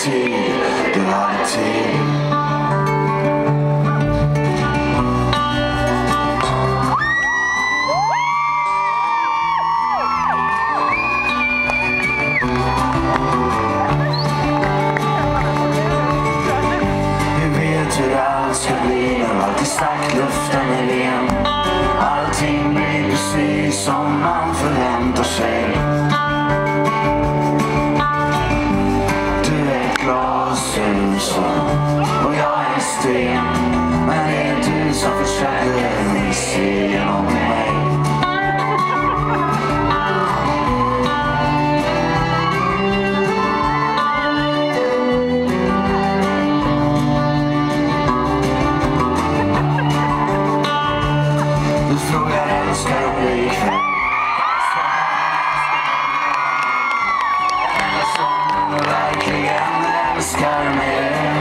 tid, du hade tid. Hur allt ska bli när allt är starkt, luften är ren. Allting blir precis som man förväntar sig. Du är ett glashus och jag är en sten, men det är du som försöker se genom mig. Verkligen älskar mig.